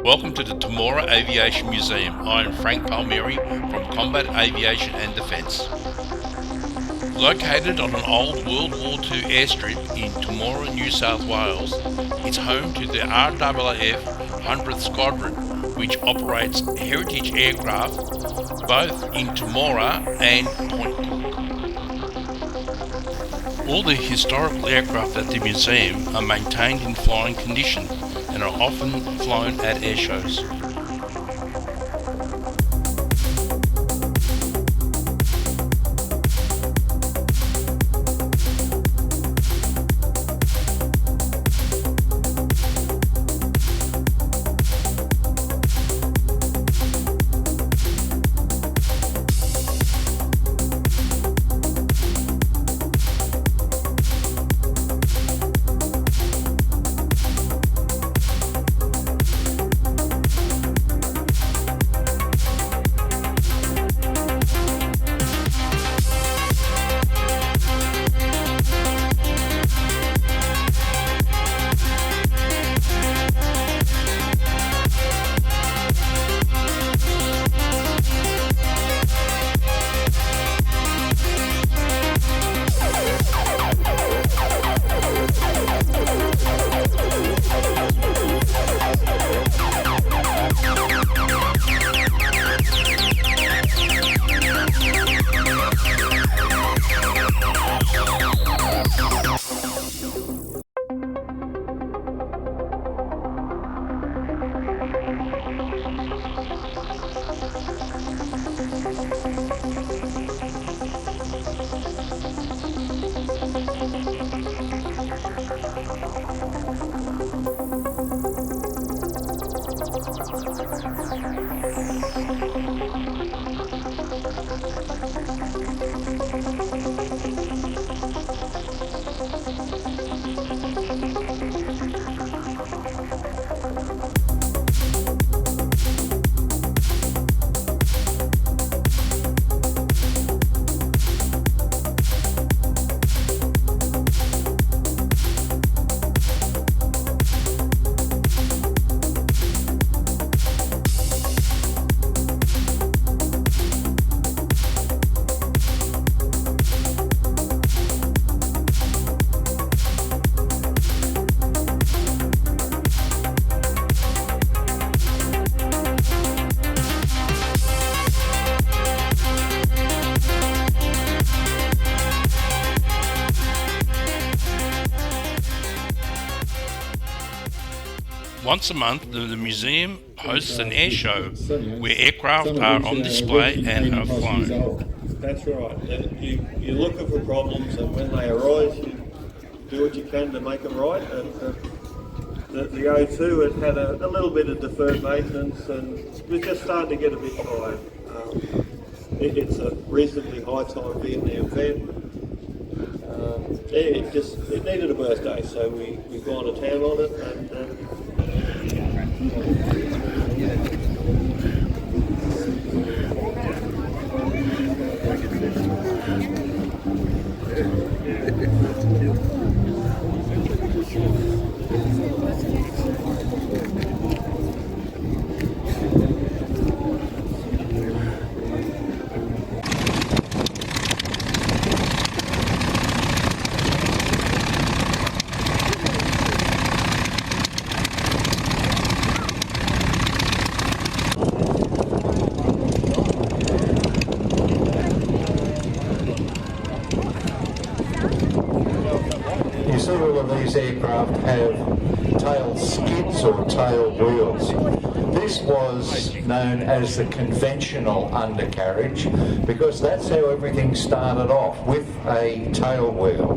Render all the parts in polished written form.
Welcome to the Temora Aviation Museum. I am Frank Palmieri from Combat Aviation and Defence. Located on an old World War II airstrip in Temora, New South Wales, it's home to the RAAF 100th Squadron, which operates heritage aircraft both in Temora and Point Cook. All the historical aircraft at the museum are maintained in flying condition and are often flown at air shows. Once a month, the museum hosts an air show where aircraft are on display and are flown. That's right. You're looking for problems, and when they arise, you do what you can to make them right. And the O2 had a little bit of deferred maintenance, and we're just starting to get a bit tired. It's a reasonably high-time Vietnam vet. It needed a birthday, so we've gone to town on it, and several of these aircraft have tail skids or tail wheels. This was known as the conventional undercarriage because that's how everything started off, with a tail wheel,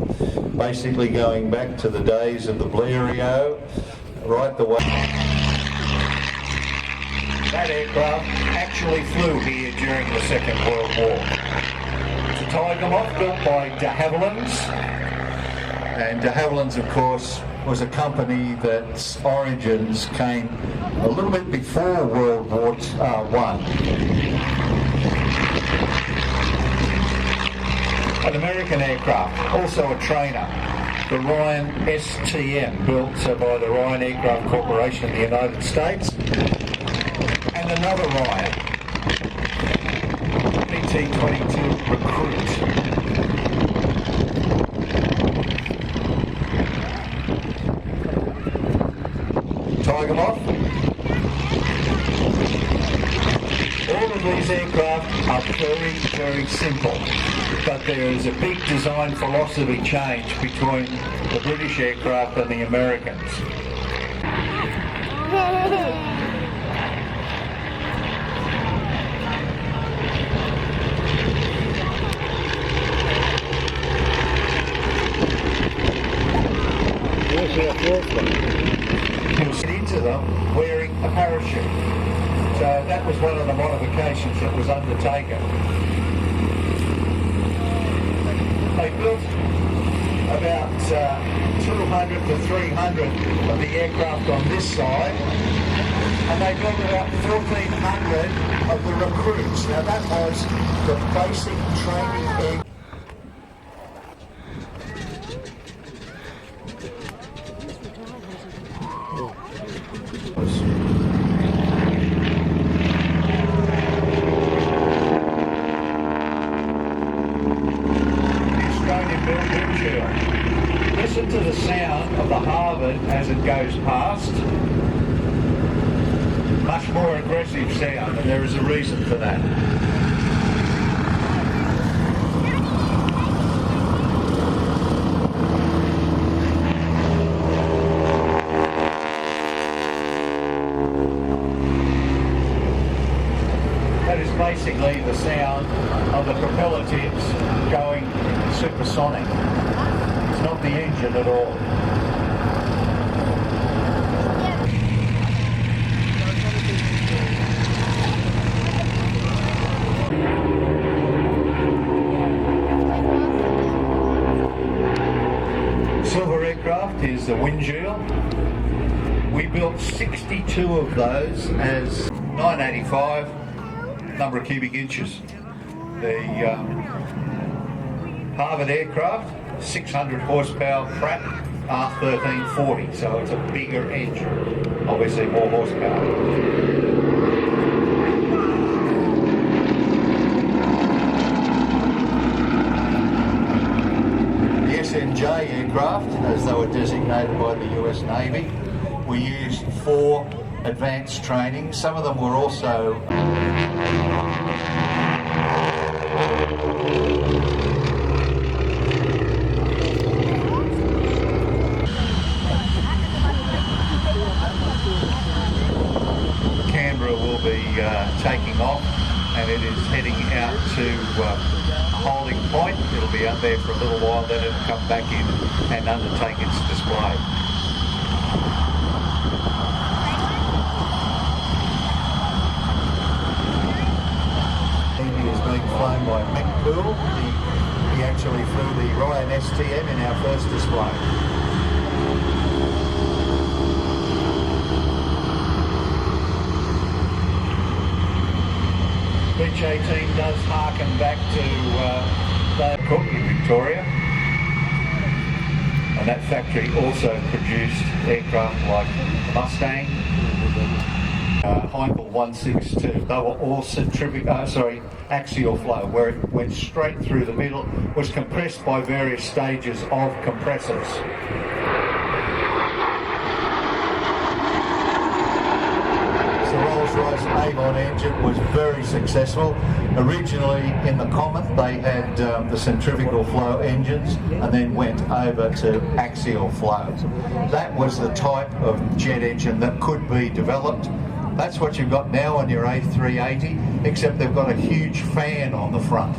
basically going back to the days of the Blériot, right the way. That aircraft actually flew here during the Second World War. It's a Tiger Moth built by de Havilland's. And de Havilland's, of course, was a company that's origins came a little bit before World War I. An American aircraft, also a trainer. the Ryan STM, built by the Ryan Aircraft Corporation in the United States, and another Ryan, PT-22 Recruit. Tiger Moth. All of these aircraft are very, very simple, but there is a big design philosophy change between the British aircraft and the Americans. He was into them wearing a parachute. So that was one of the modifications that was undertaken. They built about 200 to 300 of the aircraft on this side, and they built about 1,400 of the recruits. Now that was the basic training aircraft. Listen to the sound of the Harvard as it goes past. Much more aggressive sound, and there is a reason for that. That is basically the sound of the propeller tips going supersonic. It's not the engine at all. Silver aircraft is the Windshield. We built 62 of those as 985, number of cubic inches. The Harvard aircraft, 600 horsepower Pratt R1340, so it's a bigger engine, obviously more horsepower. The SNJ aircraft, as they were designated by the US Navy, we used for advanced training. Some of them were also taking off, and it is heading out to a holding point. It'll be out there for a little while, then it'll come back in and undertake its display. He is being flown by Mick Poole. He actually flew the Ryan STM in our first display. Beach 18 does harken back to Cook in Victoria, and that factory also produced aircraft like Mustang, Heinkel 162. They were all axial flow, where it went straight through the middle, was compressed by various stages of compressors. Rolls-Royce Avon engine was very successful. Originally in the Comet they had the centrifugal flow engines and then went over to axial flow. That was the type of jet engine that could be developed. That's what you've got now on your A380, except they've got a huge fan on the front.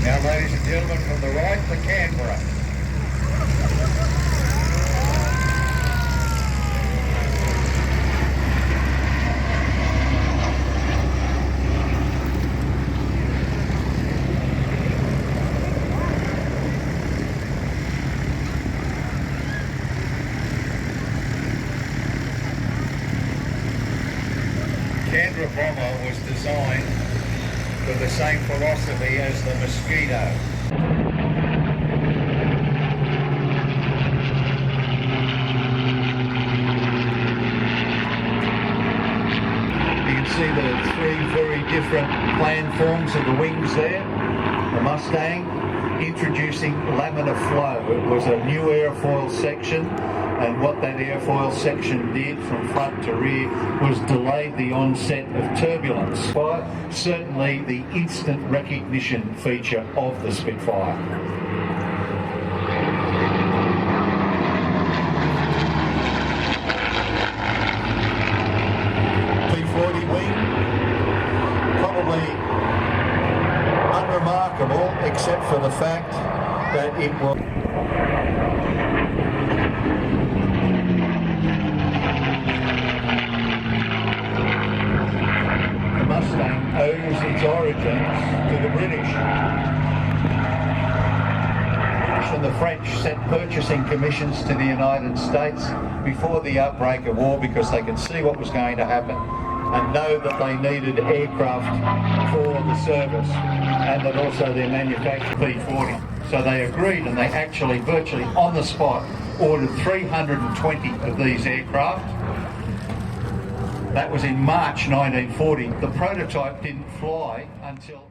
Now, ladies and gentlemen, from the right, the Canberra. bomber was designed with the same philosophy as the Mosquito. You can see the three very different plan forms of the wings there. The Mustang introducing laminar flow. It was a new airfoil section, and what that airfoil section did from front to rear was delay the onset of turbulence. But certainly the instant recognition feature of the Spitfire. P40 wing, probably unremarkable except for the fact that it was the Mustang owes its origins to the British. And the French sent purchasing commissions to the United States before the outbreak of war because they could see what was going to happen and know that they needed aircraft for the service and that also their manufactured P-40. So they agreed, and they actually virtually on the spot ordered 320 of these aircraft. That was in March 1940. The prototype didn't fly until